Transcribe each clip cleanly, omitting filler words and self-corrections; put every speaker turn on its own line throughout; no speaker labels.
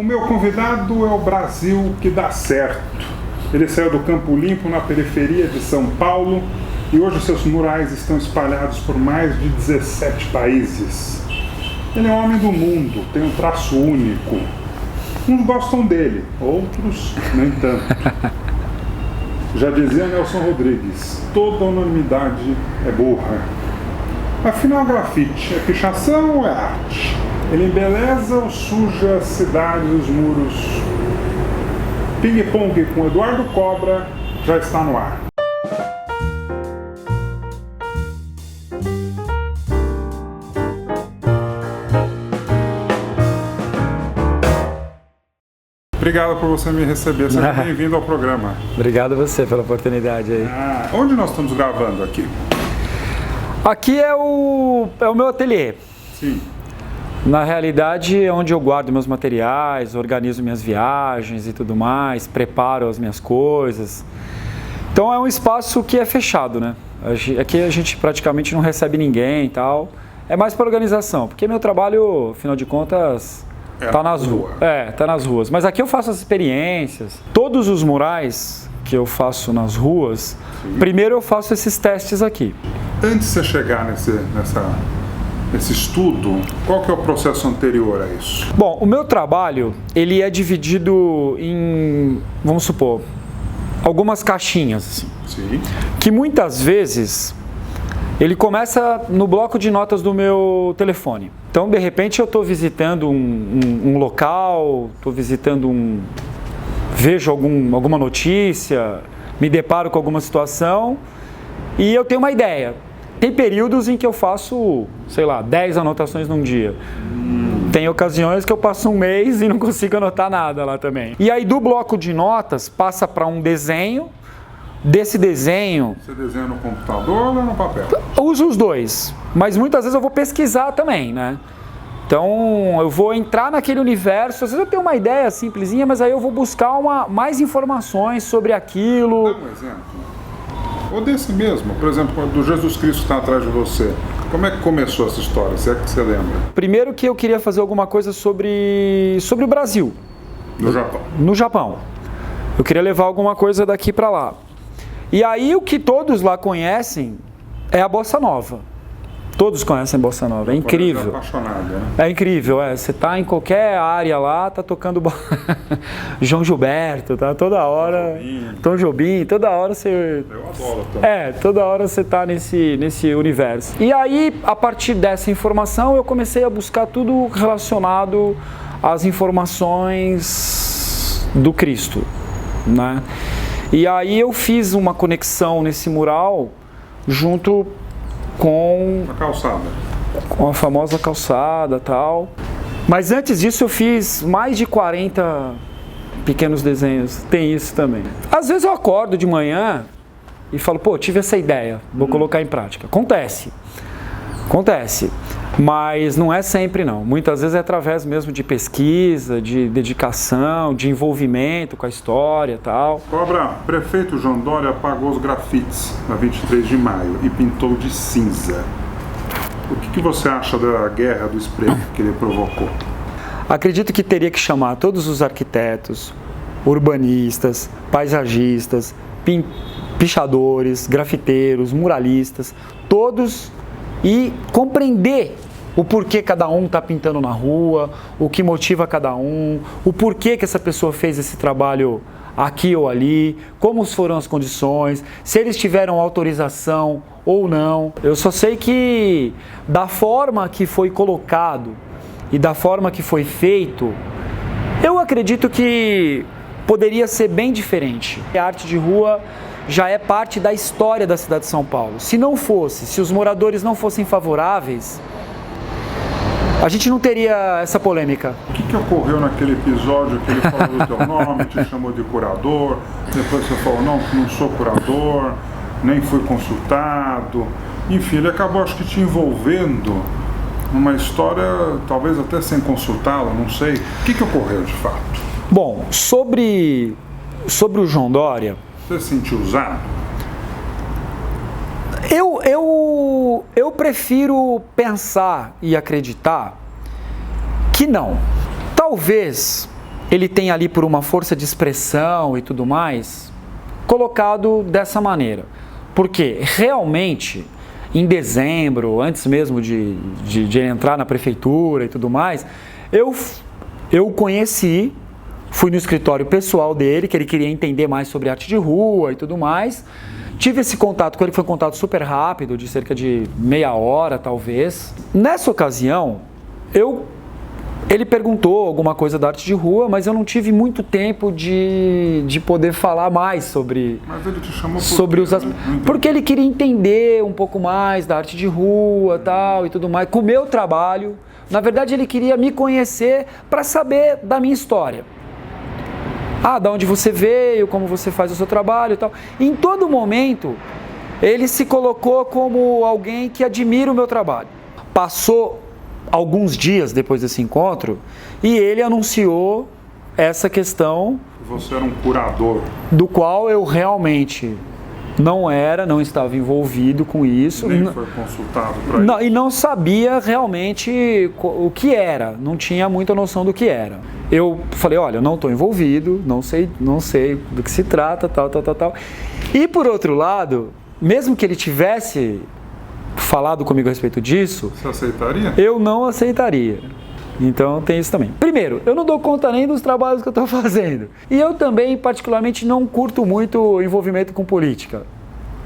O meu convidado é o Brasil que dá certo. Ele saiu do Campo Limpo, na periferia de São Paulo, e hoje seus murais estão espalhados por mais de 17 países. Ele é um homem do mundo, tem um traço único. Uns gostam dele, outros nem tanto. Já dizia Nelson Rodrigues, toda unanimidade é burra. Afinal, grafite é pichação ou é arte? Ele embeleza ou suja a cidade e os muros? Ping Pong com Eduardo Cobra já está no ar. Obrigado por você me receber, seja bem-vindo ao programa.
Obrigado a você pela oportunidade aí.
Onde nós estamos gravando aqui?
Aqui é o meu ateliê.
Sim.
Na realidade é onde eu guardo meus materiais, organizo minhas viagens e tudo mais, preparo as minhas coisas. Então é um espaço que é fechado, né? Aqui a gente praticamente não recebe ninguém e tal. É mais para organização, porque meu trabalho, afinal de contas, tá nas ruas. Tá nas ruas. Mas aqui eu faço as experiências. Todos os murais que eu faço nas ruas, sim, primeiro eu faço esses testes aqui.
Antes de você chegar nesse estudo, qual que é o processo anterior a isso?
Bom, o meu trabalho, ele é dividido em, vamos supor, algumas caixinhas, assim,
sim,
que muitas vezes ele começa no bloco de notas do meu telefone. Então, de repente, eu estou visitando um local, estou visitando vejo alguma notícia, me deparo com alguma situação e eu tenho uma ideia. Tem períodos em que eu faço, sei lá, 10 anotações num dia. Tem ocasiões que eu passo um mês e não consigo anotar nada lá também. E aí do bloco de notas passa para um desenho. Desse desenho...
Você desenha no computador ou no papel?
Eu uso os dois, mas muitas vezes eu vou pesquisar também, né? Então eu vou entrar naquele universo, às vezes eu tenho uma ideia simplesinha, mas aí eu vou buscar mais informações sobre aquilo.
Dá um exemplo. Ou desse mesmo, por exemplo, do Jesus Cristo que está atrás de você. Como é que começou essa história, se é que você lembra?
Primeiro que eu queria fazer alguma coisa sobre o Brasil.
No Japão.
No Japão. Eu queria levar alguma coisa daqui para lá. E aí o que todos lá conhecem é a Bossa Nova. Todos conhecem a Bossa Nova, é incrível.
Apaixonado, né?
É incrível, você tá em qualquer área lá, tá tocando João Gilberto, tá toda hora, Tom Jobim, toda hora você...
Eu adoro também.
Toda hora você tá nesse universo. E aí, a partir dessa informação, eu comecei a buscar tudo relacionado às informações do Cristo, né? E aí eu fiz uma conexão nesse mural junto com
a calçada.
Com a famosa calçada e tal. Mas antes disso eu fiz mais de 40 pequenos desenhos. Tem isso também. Às vezes eu acordo de manhã e falo, pô, tive essa ideia, vou colocar em prática. Acontece. Mas não é sempre não. Muitas vezes é através mesmo de pesquisa, de dedicação, de envolvimento com a história e tal.
Cobra, prefeito João Dória apagou os grafites na 23 de maio e pintou de cinza. O que você acha da guerra do spray que ele provocou?
Acredito que teria que chamar todos os arquitetos, urbanistas, paisagistas, pichadores, grafiteiros, muralistas, todos, e compreender o porquê cada um está pintando na rua, o que motiva cada um, o porquê que essa pessoa fez esse trabalho aqui ou ali, como foram as condições, se eles tiveram autorização ou não. Eu só sei que da forma que foi colocado e da forma que foi feito, eu acredito que poderia ser bem diferente. A arte de rua já é parte da história da cidade de São Paulo. Se não fosse, se os moradores não fossem favoráveis, a gente não teria essa polêmica.
O que ocorreu naquele episódio que ele falou o teu nome, te chamou de curador, depois você falou, não sou curador, nem fui consultado. Enfim, ele acabou, acho que, te envolvendo numa história, talvez até sem consultá-lo, não sei. O que ocorreu de fato?
Bom, sobre o João Dória...
Você se sentiu usado?
Eu prefiro pensar e acreditar que não. Talvez ele tem ali por uma força de expressão e tudo mais, colocado dessa maneira. Porque realmente, em dezembro, antes mesmo de entrar na prefeitura e tudo mais, eu o conheci, fui no escritório pessoal dele, que ele queria entender mais sobre arte de rua e tudo mais. Tive esse contato com ele, foi um contato super rápido, de cerca de meia hora, talvez. Nessa ocasião, ele perguntou alguma coisa da arte de rua, mas eu não tive muito tempo de poder falar mais sobre...
Mas ele te chamou
sobre os porque ele queria entender um pouco mais da arte de rua tal, e tudo mais, com o meu trabalho. Na verdade, ele queria me conhecer para saber da minha história. Da onde você veio, como você faz o seu trabalho e tal. Em todo momento, ele se colocou como alguém que admira o meu trabalho. Passou alguns dias depois desse encontro e ele anunciou essa questão.
Você era um curador.
Do qual eu realmente não estava envolvido com isso.
Nem foi consultado para isso.
E não sabia realmente o que era, não tinha muita noção do que era. Eu falei, olha, eu não estou envolvido, não sei do que se trata, tal. E por outro lado, mesmo que ele tivesse falado comigo a respeito disso...
Você aceitaria?
Eu não aceitaria. Então tem isso também. Primeiro, eu não dou conta nem dos trabalhos que eu estou fazendo. E eu também, particularmente, não curto muito envolvimento com política.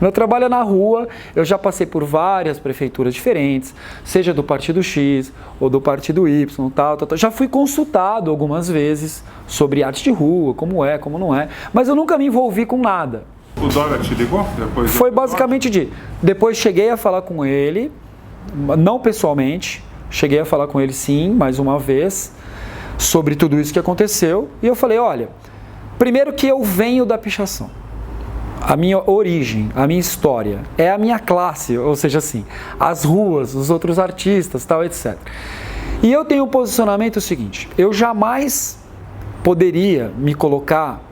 Meu trabalho é na rua, eu já passei por várias prefeituras diferentes, seja do partido X ou do partido Y, tal. Já fui consultado algumas vezes sobre arte de rua, como é, como não é, mas eu nunca me envolvi com nada.
O Dória te ligou depois?
Foi basicamente depois cheguei a falar com ele, não pessoalmente, cheguei a falar com ele sim, mais uma vez, sobre tudo isso que aconteceu, e eu falei, olha, primeiro que eu venho da pichação. A minha origem, a minha história, é a minha classe, ou seja, assim, as ruas, os outros artistas, tal, etc. E eu tenho um posicionamento seguinte, eu jamais poderia me colocar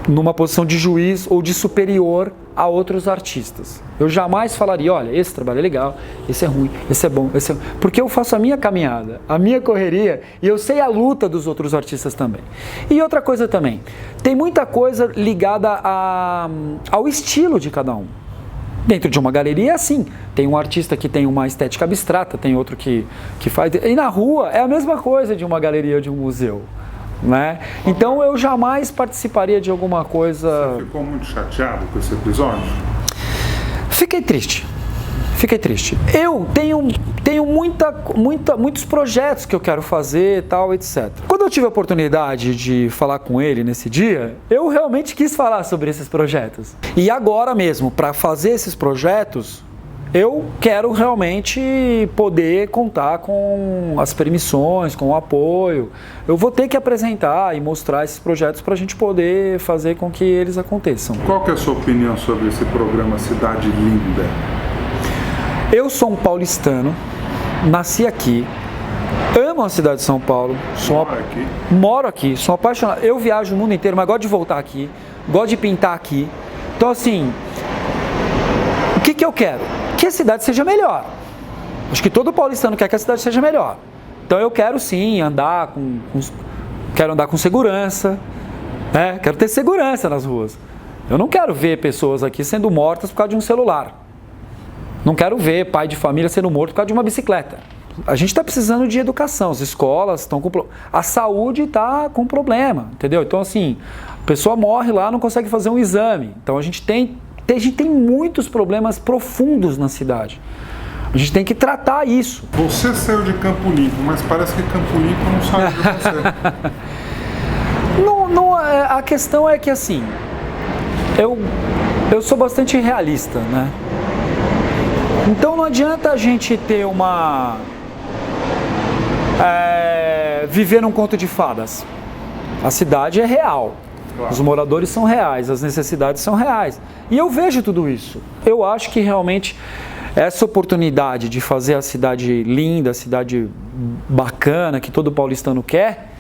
numa posição de juiz ou de superior a outros artistas. Eu jamais falaria, olha, esse trabalho é legal, esse é ruim, esse é bom, esse é... Porque eu faço a minha caminhada, a minha correria, e eu sei a luta dos outros artistas também. E outra coisa também, tem muita coisa ligada ao estilo de cada um. Dentro de uma galeria é assim, tem um artista que tem uma estética abstrata, tem outro que faz... E na rua é a mesma coisa de uma galeria ou de um museu. Né? Então eu jamais participaria de alguma coisa...
Você ficou muito chateado com esse episódio?
Fiquei triste. Eu tenho muitos projetos que eu quero fazer, tal, etc. Quando eu tive a oportunidade de falar com ele nesse dia, eu realmente quis falar sobre esses projetos. E agora mesmo, para fazer esses projetos, eu quero realmente poder contar com as permissões, com o apoio. Eu vou ter que apresentar e mostrar esses projetos para a gente poder fazer com que eles aconteçam.
Qual que é a sua opinião sobre esse programa Cidade Linda?
Eu sou um paulistano, nasci aqui, amo a cidade de São Paulo. Moro aqui, sou apaixonado. Eu viajo o mundo inteiro, mas gosto de voltar aqui, gosto de pintar aqui. Então assim, o que eu quero? Que a cidade seja melhor. Acho que todo paulistano quer que a cidade seja melhor. Então eu quero sim quero andar com segurança, né? Quero ter segurança nas ruas. Eu não quero ver pessoas aqui sendo mortas por causa de um celular. Não quero ver pai de família sendo morto por causa de uma bicicleta. A gente está precisando de educação, as escolas estão com... A saúde está com problema, entendeu? Então assim, a pessoa morre lá, não consegue fazer um exame. Então a gente tem muitos problemas profundos na cidade. A gente tem que tratar isso.
Você saiu de Campo Limpo, mas parece que Campo Limpo não saiu de você.
A questão é que assim, eu sou bastante realista, né? Então não adianta a gente ter viver num conto de fadas. A cidade é real. Claro. Os moradores são reais, as necessidades são reais. E eu vejo tudo isso. Eu acho que realmente essa oportunidade de fazer a cidade linda, a cidade bacana, que todo paulistano quer,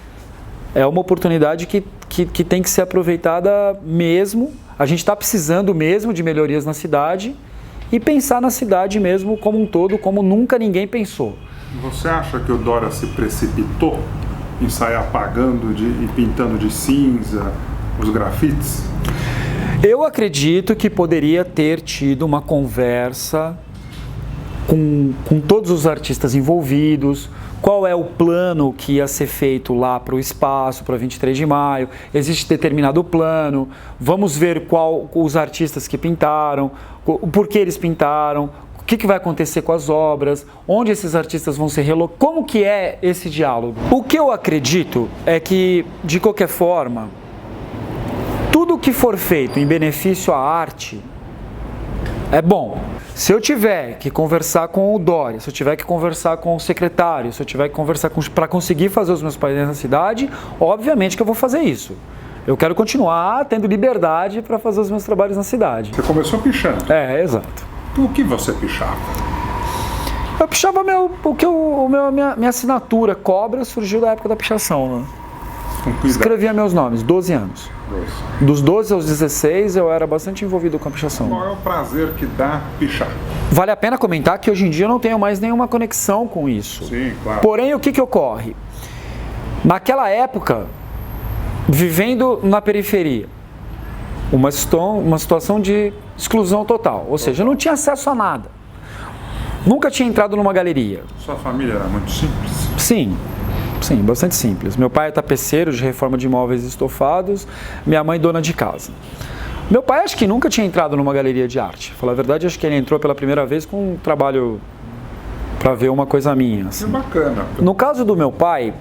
é uma oportunidade que tem que ser aproveitada mesmo. A gente está precisando mesmo de melhorias na cidade e pensar na cidade mesmo como um todo, como nunca ninguém pensou.
Você acha que o Dória se precipitou em sair apagando e pintando de cinza os grafites?
Eu acredito que poderia ter tido uma conversa com todos os artistas envolvidos. Qual é o plano que ia ser feito lá para o espaço, para 23 de maio? Existe determinado plano, vamos ver qual os artistas que pintaram, por que eles pintaram, o que vai acontecer com as obras, onde esses artistas vão ser relocados, como que é esse diálogo. O que eu acredito é que, de qualquer forma, tudo que for feito em benefício à arte é bom. Se eu tiver que conversar com o Dória, se eu tiver que conversar com o secretário, se eu tiver que conversar para conseguir fazer os meus painéis na cidade, obviamente que eu vou fazer isso. Eu quero continuar tendo liberdade para fazer os meus trabalhos na cidade.
Você começou pichando?
É, exato.
O que você pichava?
Eu pichava minha assinatura, Cobra, surgiu da época da pichação, né? Escrevia meus nomes, 12 anos. Dos 12 aos 16 eu era bastante envolvido com a pichação.
Qual é o prazer que dá pichar?
Vale a pena comentar que hoje em dia eu não tenho mais nenhuma conexão com isso.
Sim, claro.
Porém, o que ocorre? Naquela época, vivendo na periferia, uma situação de exclusão total. Ou seja, eu não tinha acesso a nada. Nunca tinha entrado numa galeria.
Sua família era muito simples?
Sim, bastante simples. Meu pai é tapeceiro de reforma de móveis estofados, minha mãe dona de casa. Meu pai acho que nunca tinha entrado numa galeria de arte. Pra falar a verdade, acho que ele entrou pela primeira vez com um trabalho para ver uma coisa minha. Assim.
Que bacana.
No caso do meu pai,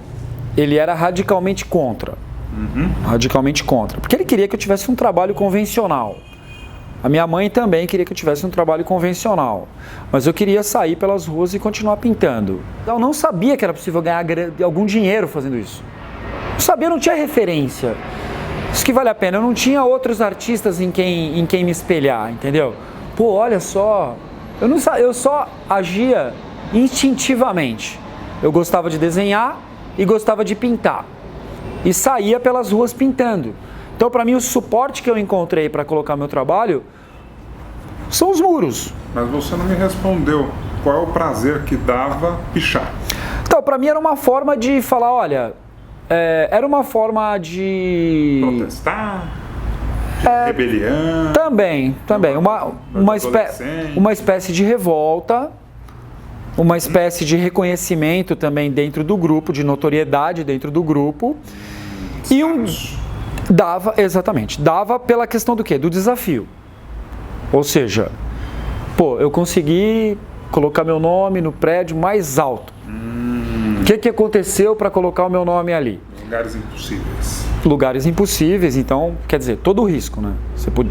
ele era radicalmente contra. Radicalmente contra. Porque ele queria que eu tivesse um trabalho convencional. A minha mãe também queria que eu tivesse um trabalho convencional, mas eu queria sair pelas ruas e continuar pintando. Eu não sabia que era possível ganhar algum dinheiro fazendo isso. Não sabia, não tinha referência. Isso que vale a pena. Eu não tinha outros artistas em quem me espelhar, entendeu? Pô, olha só, eu só agia instintivamente. Eu gostava de desenhar e gostava de pintar. E saía pelas ruas pintando. Então, para mim, o suporte que eu encontrei para colocar meu trabalho são os muros.
Mas você não me respondeu qual é o prazer que dava pichar.
Então, para mim era uma forma de falar, olha, era uma forma de...
Protestar? De rebelião?
Também. Uma espécie de revolta, uma espécie de reconhecimento também dentro do grupo, de notoriedade dentro do grupo. E dava pela questão do quê? Do desafio. Ou seja, eu consegui colocar meu nome no prédio mais alto. O que aconteceu para colocar o meu nome ali?
Lugares impossíveis.
Lugares impossíveis, então, quer dizer, todo o risco, né?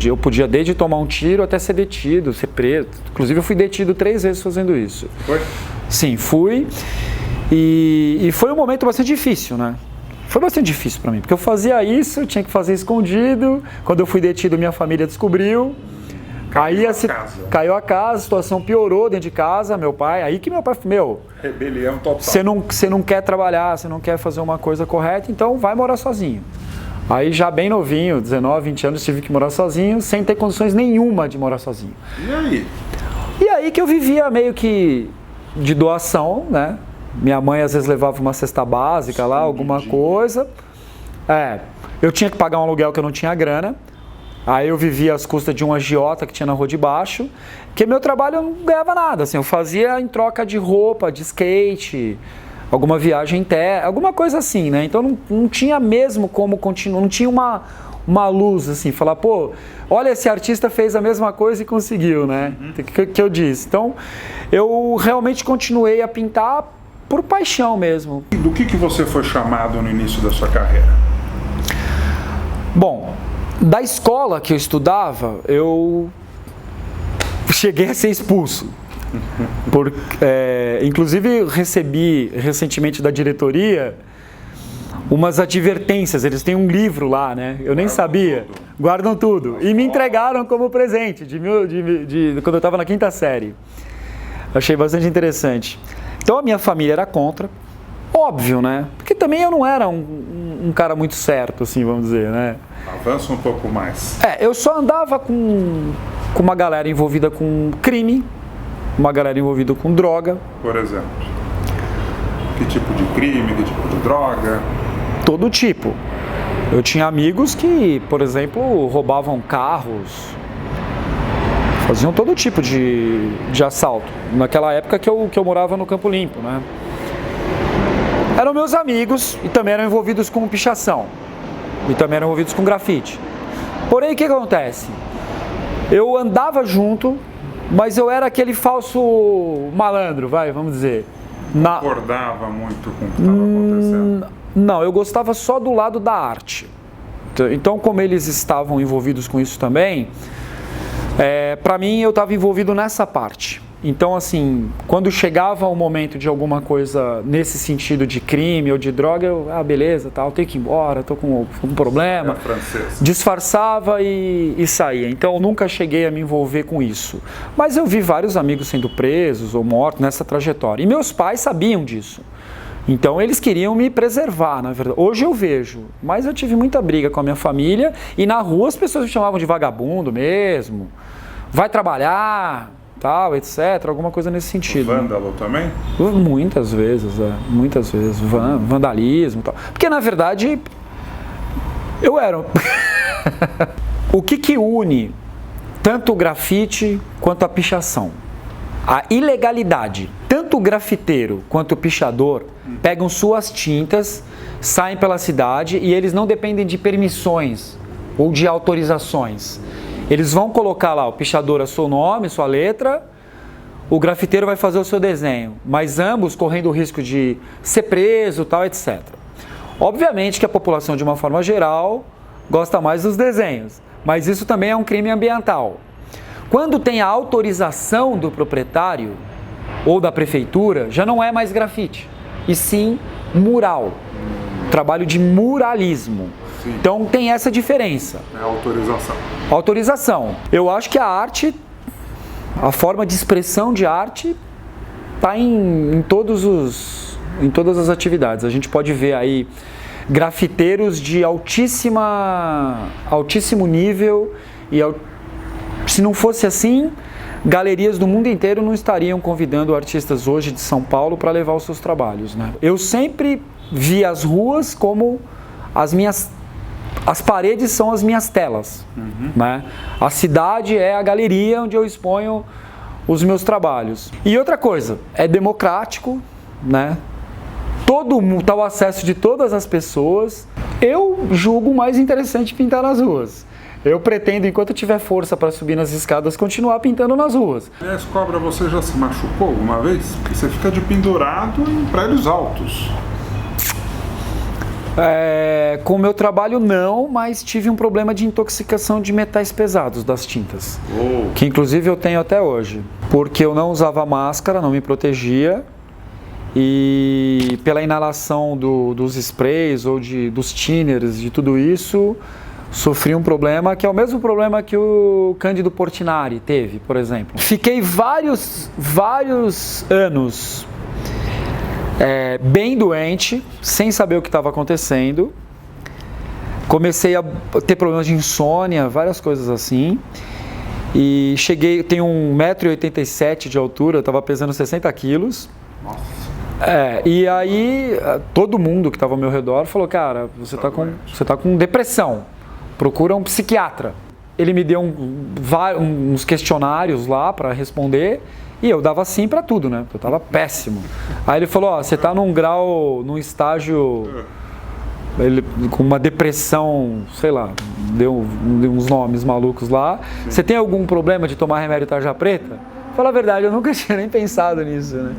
Eu podia desde tomar um tiro até ser detido, ser preso. Inclusive eu fui detido 3 vezes fazendo isso.
Foi?
Sim, fui. E foi um momento bastante difícil, né? Foi bastante difícil para mim, porque eu fazia isso, eu tinha que fazer escondido. Quando eu fui detido, minha família descobriu. Caiu a casa, a situação piorou dentro de casa, meu pai. Aí que meu pai falou,
rebelião total.
Você não quer trabalhar, você não quer fazer uma coisa correta, então vai morar sozinho. Aí já bem novinho, 19, 20 anos, tive que morar sozinho, sem ter condições nenhuma de morar sozinho.
E aí?
E aí que eu vivia meio que de doação, né? Minha mãe às vezes levava uma cesta básica lá, alguma coisa. Eu tinha que pagar um aluguel que eu não tinha grana. Aí eu vivia às custas de um agiota que tinha na rua de baixo, que meu trabalho eu não ganhava nada, assim, eu fazia em troca de roupa, de skate, alguma viagem interna, alguma coisa assim, né? Então não tinha mesmo como continuar, não tinha uma luz, assim, falar, olha, esse artista fez a mesma coisa e conseguiu, né? Que eu disse. Então, eu realmente continuei a pintar por paixão mesmo.
Do que você foi chamado no início da sua carreira?
Bom, da escola que eu estudava, eu cheguei a ser expulso. Inclusive, recebi recentemente da diretoria umas advertências. Eles têm um livro lá, né? Eu nem sabia. Guardam tudo. E me entregaram como presente de quando eu estava na 5ª série. Achei bastante interessante. Então, a minha família era contra. Óbvio, né? Porque também eu não era um cara muito certo, assim, vamos dizer, né?
Avança um pouco mais.
Eu só andava com uma galera envolvida com crime, uma galera envolvida com droga.
Por exemplo? Que tipo de crime, que tipo de droga?
Todo tipo. Eu tinha amigos que, por exemplo, roubavam carros, faziam todo tipo de assalto. Naquela época que eu morava no Campo Limpo, né? Eram meus amigos e também eram envolvidos com pichação. E também eram envolvidos com grafite. Porém, o que acontece? Eu andava junto, mas eu era aquele falso malandro, vamos dizer.
Concordava muito com o que estava acontecendo?
Não, eu gostava só do lado da arte. Então, como eles estavam envolvidos com isso também, para mim eu estava envolvido nessa parte. Então, assim, quando chegava o momento de alguma coisa nesse sentido de crime ou de droga, eu, beleza, tal, tenho que ir embora, tô com um problema. Disfarçava e saía. Então, eu nunca cheguei a me envolver com isso. Mas eu vi vários amigos sendo presos ou mortos nessa trajetória. E meus pais sabiam disso. Então, eles queriam me preservar, na verdade. Hoje eu vejo, mas eu tive muita briga com a minha família e na rua as pessoas me chamavam de vagabundo mesmo. Vai trabalhar, tal, etc. Alguma coisa nesse sentido.
Vândalo também?
Muitas vezes, muitas vezes. Vandalismo e tal. Porque, na verdade, eu era. O que une tanto o grafite quanto a pichação? A ilegalidade. Tanto o grafiteiro quanto o pichador pegam suas tintas, saem pela cidade e eles não dependem de permissões ou de autorizações. Eles vão colocar lá, o pichador, a seu nome, sua letra, o grafiteiro vai fazer o seu desenho, mas ambos correndo o risco de ser preso, tal, etc. Obviamente que a população, de uma forma geral, gosta mais dos desenhos, mas isso também é um crime ambiental. Quando tem a autorização do proprietário ou da prefeitura, já não é mais grafite, e sim mural, trabalho de muralismo. Sim. Então tem essa diferença.
É a autorização.
Autorização. Eu acho que a arte, a forma de expressão de arte, está em todas as atividades. A gente pode ver aí grafiteiros de altíssimo nível e se não fosse assim, galerias do mundo inteiro não estariam convidando artistas hoje de São Paulo para levar os seus trabalhos, né? Eu sempre vi as ruas como as paredes são as minhas telas, né? A cidade é a galeria onde eu exponho os meus trabalhos. E outra coisa, é democrático, né? Todo mundo tá ao acesso de todas as pessoas. Eu julgo mais interessante pintar nas ruas. Eu pretendo, enquanto eu tiver força para subir nas escadas, continuar pintando nas ruas.
Aliás, Cobra, você já se machucou alguma vez? Porque você fica de pendurado em prédios altos.
Com o meu trabalho não, mas tive um problema de intoxicação de metais pesados das tintas. Que inclusive eu tenho até hoje. Porque eu não usava máscara, não me protegia. E pela inalação dos sprays ou dos thinners, de tudo isso, sofri um problema que é o mesmo problema que o Cândido Portinari teve, por exemplo. Fiquei vários anos bem doente, sem saber o que estava acontecendo. Comecei a ter problemas de insônia, várias coisas assim. E tenho 1,87 m de altura, eu estava pesando 60 quilos.
Nossa.
E aí todo mundo que estava ao meu redor falou, cara, você tá com depressão, procura um psiquiatra. Ele me deu uns questionários lá para responder e eu dava sim para tudo, né? Eu tava péssimo. Aí ele falou, você tá num estágio com uma depressão, sei lá, deu uns nomes malucos lá. Sim. Você tem algum problema de tomar remédio tarja preta? Fala a verdade, eu nunca tinha nem pensado nisso, né?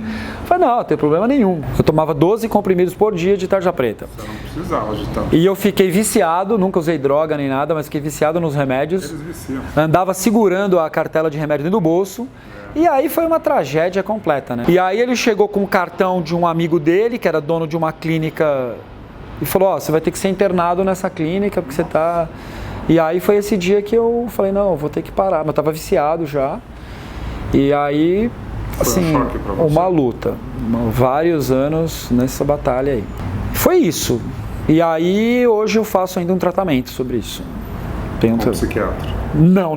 Falei, não tem problema nenhum. Eu tomava 12 comprimidos por dia de tarja preta.
Você não precisava de tanto.
E eu fiquei viciado, nunca usei droga nem nada, mas fiquei viciado nos remédios.
Eles viciam.
Andava segurando a cartela de remédio dentro do bolso. E aí foi uma tragédia completa, né? E aí ele chegou com o cartão de um amigo dele, que era dono de uma clínica, e falou, você vai ter que ser internado nessa clínica, porque você tá... E aí foi esse dia que eu falei, não, eu vou ter que parar. Mas eu tava viciado já. E aí, assim, uma luta, vários anos nessa batalha aí. Foi isso. E aí, hoje eu faço ainda um tratamento sobre isso.
Com psiquiatra?
Não.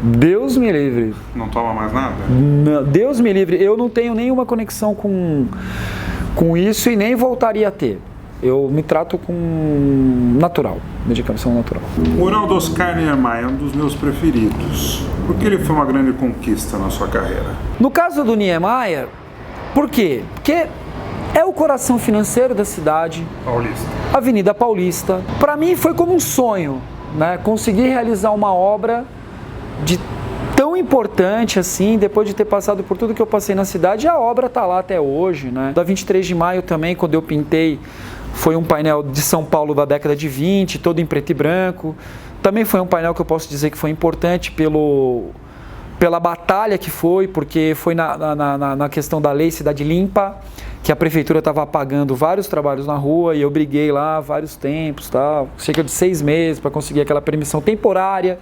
Deus me livre.
Não toma mais nada?
Não, Deus me livre. Eu não tenho nenhuma conexão com com isso e nem voltaria a ter. Eu me trato com natural, medicação natural.
O mural do Oscar Niemeyer é um dos meus preferidos. Por que ele foi uma grande conquista na sua carreira?
No caso do Niemeyer, por quê? Porque é o coração financeiro da cidade.
Paulista.
Avenida Paulista. Para mim foi como um sonho, né? Conseguir realizar uma obra tão importante assim, depois de ter passado por tudo que eu passei na cidade, a obra está lá até hoje, né? Da 23 de maio também, quando eu pintei, foi um painel de São Paulo da década de 20, todo em preto e branco. Também foi um painel que eu posso dizer que foi importante pela batalha que foi, porque foi na questão da lei Cidade Limpa, que a prefeitura estava apagando vários trabalhos na rua e eu briguei lá vários tempos, tá? Cerca de 6 meses para conseguir aquela permissão temporária.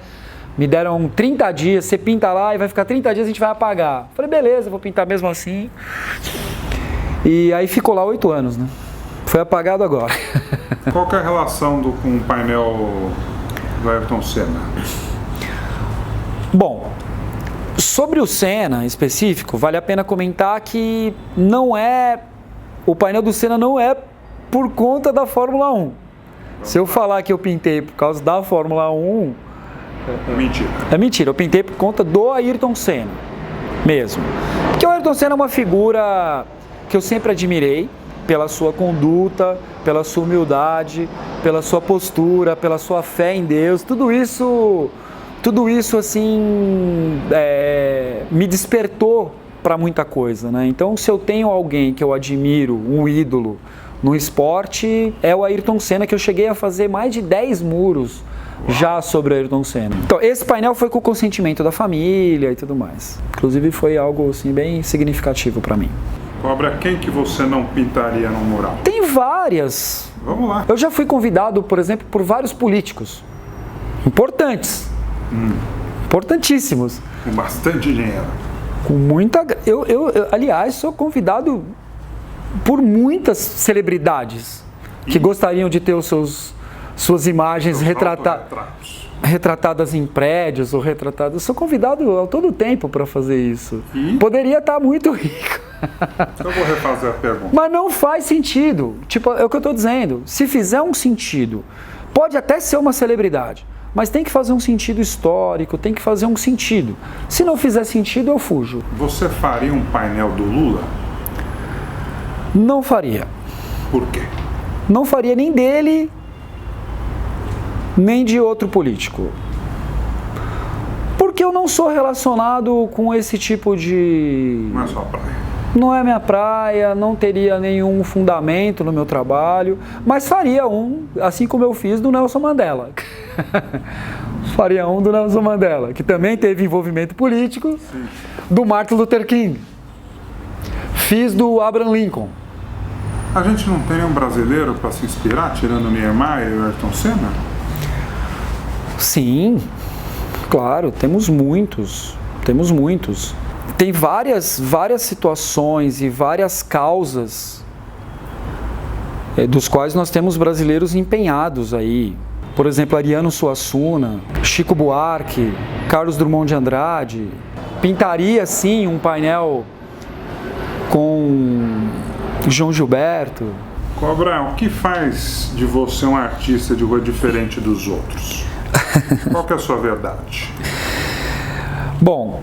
Me deram 30 dias, você pinta lá e vai ficar 30 dias, a gente vai apagar. Falei, beleza, vou pintar mesmo assim. E aí ficou lá 8 anos, né? Foi apagado agora.
Qual que é a relação com o painel do Ayrton Senna?
Bom, sobre o Senna em específico, vale a pena comentar que o painel do Senna não é por conta da Fórmula 1. Se eu falar que eu pintei por causa da Fórmula 1...
Mentira.
É mentira, eu pintei por conta do Ayrton Senna, mesmo. Porque o Ayrton Senna é uma figura que eu sempre admirei pela sua conduta, pela sua humildade, pela sua postura, pela sua fé em Deus. Tudo isso assim, me despertou para muita coisa, né? Então, se eu tenho alguém que eu admiro, um ídolo no esporte, é o Ayrton Senna, que eu cheguei a fazer mais de 10 muros já sobre o Ayrton Senna. Então, esse painel foi com o consentimento da família e tudo mais. Inclusive, foi algo assim, bem significativo para mim.
Cobra, quem que você não pintaria no mural?
Tem várias.
Vamos lá.
Eu já fui convidado, por exemplo, por vários políticos importantes. Importantíssimos.
Com bastante dinheiro.
Com muita... Eu, aliás, sou convidado por muitas celebridades que gostariam de ter suas imagens retratadas em prédios ou retratadas. Eu sou convidado a todo tempo para fazer isso.
E?
Poderia estar muito rico.
Eu vou refazer a pergunta.
Mas não faz sentido. Tipo, é o que eu estou dizendo. Se fizer um sentido, pode até ser uma celebridade, mas tem que fazer um sentido histórico, tem que fazer um sentido. Se não fizer sentido, eu fujo.
Você faria um painel do Lula?
Não faria.
Por quê?
Não faria nem dele, nem de outro político. Porque eu não sou relacionado com esse tipo de...
Não é sua praia.
Não é minha praia, não teria nenhum fundamento no meu trabalho, mas faria um, assim como eu fiz do Nelson Mandela. Faria um do Nelson Mandela, que também teve envolvimento político.
Sim.
Do Martin Luther King. Fiz do Abraham Lincoln.
A gente não tem nenhum brasileiro para se inspirar, tirando o Niemeyer e o Ayrton Senna?
Sim, claro, temos muitos. Tem várias situações e várias causas dos quais nós temos brasileiros empenhados aí. Por exemplo, Ariano Suassuna, Chico Buarque, Carlos Drummond de Andrade. Pintaria, sim, um painel com João Gilberto.
Cobra, o que faz de você um artista de rua diferente dos outros? Qual que é a sua verdade?
Bom,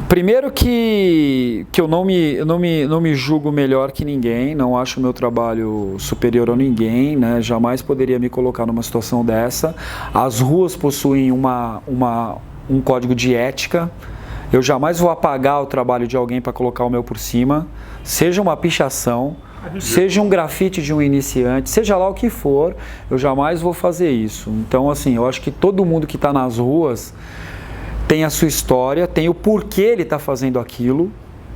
primeiro que eu não me julgo melhor que ninguém, não acho o meu trabalho superior a ninguém, né? Jamais poderia me colocar numa situação dessa. As ruas possuem um código de ética. Eu jamais vou apagar o trabalho de alguém para colocar o meu por cima, seja uma pichação, seja um grafite de um iniciante, seja lá o que for, eu jamais vou fazer isso. Então, assim, eu acho que todo mundo que está nas ruas tem a sua história, tem o porquê ele está fazendo aquilo,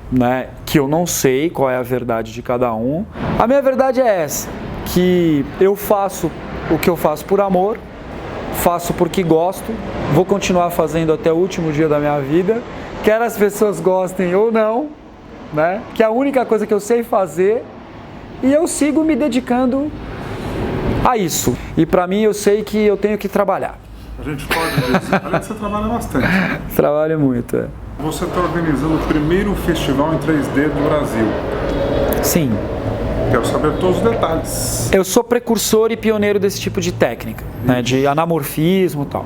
né? Que eu não sei qual é a verdade de cada um. A minha verdade é essa, que eu faço o que eu faço por amor, faço porque gosto, vou continuar fazendo até o último dia da minha vida, quer as pessoas gostem ou não, né? Que é a única coisa que eu sei fazer, e eu sigo me dedicando a isso. E para mim eu sei que eu tenho que trabalhar.
A gente pode dizer, além que você trabalha bastante.
Trabalho muito, é.
Você está organizando o primeiro festival em 3D do Brasil.
Sim.
Quero saber todos os detalhes.
Eu sou precursor e pioneiro desse tipo de técnica, né, de anamorfismo e tal.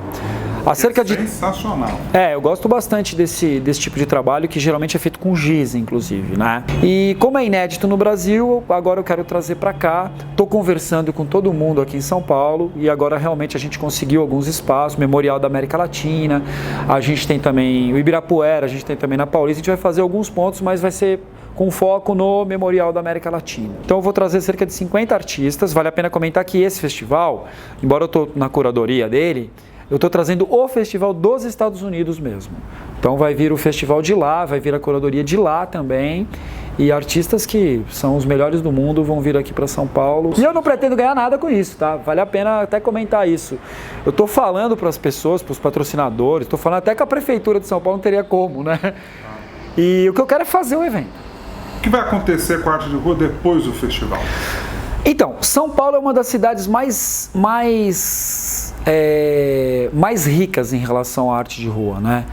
Sensacional.
Eu gosto bastante desse tipo de trabalho, que geralmente é feito com giz, inclusive, né? E como é inédito no Brasil, agora eu quero trazer para cá. Estou conversando com todo mundo aqui em São Paulo e agora realmente a gente conseguiu alguns espaços, Memorial da América Latina, a gente tem também o Ibirapuera, a gente tem também na Paulista, a gente vai fazer alguns pontos, mas vai ser com foco no Memorial da América Latina. Então eu vou trazer cerca de 50 artistas. Vale a pena comentar que esse festival, embora eu estou na curadoria dele, eu estou trazendo o festival dos Estados Unidos mesmo. Então vai vir o festival de lá, vai vir a curadoria de lá também. E artistas que são os melhores do mundo vão vir aqui para São Paulo. E eu não pretendo ganhar nada com isso, tá? Vale a pena até comentar isso. Eu estou falando para as pessoas, para os patrocinadores, estou falando até que a Prefeitura de São Paulo não teria como, né? E o que eu quero é fazer o evento.
O que vai acontecer com a arte de rua depois do festival?
Então, São Paulo é uma das cidades mais ricas em relação à arte de rua, né?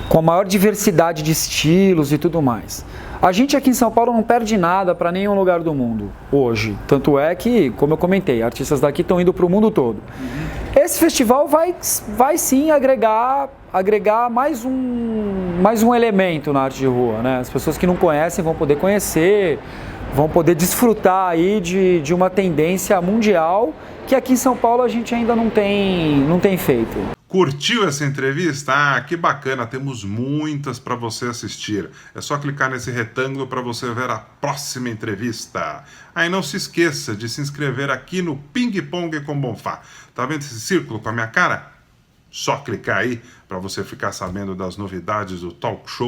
Com a maior diversidade de estilos e tudo mais. A gente aqui em São Paulo não perde nada para nenhum lugar do mundo hoje. Tanto é que, como eu comentei, artistas daqui estão indo para o mundo todo. Esse festival vai sim agregar mais um elemento na arte de rua, né? As pessoas que não conhecem vão poder conhecer, vão poder desfrutar aí de uma tendência mundial que aqui em São Paulo a gente ainda não tem feito.
Curtiu essa entrevista? Ah, que bacana, temos muitas para você assistir. É só clicar nesse retângulo para você ver a próxima entrevista. Aí não se esqueça de se inscrever aqui no Ping Pong com Bonfá. Tá vendo esse círculo com a minha cara? Só clicar aí para você ficar sabendo das novidades do talk show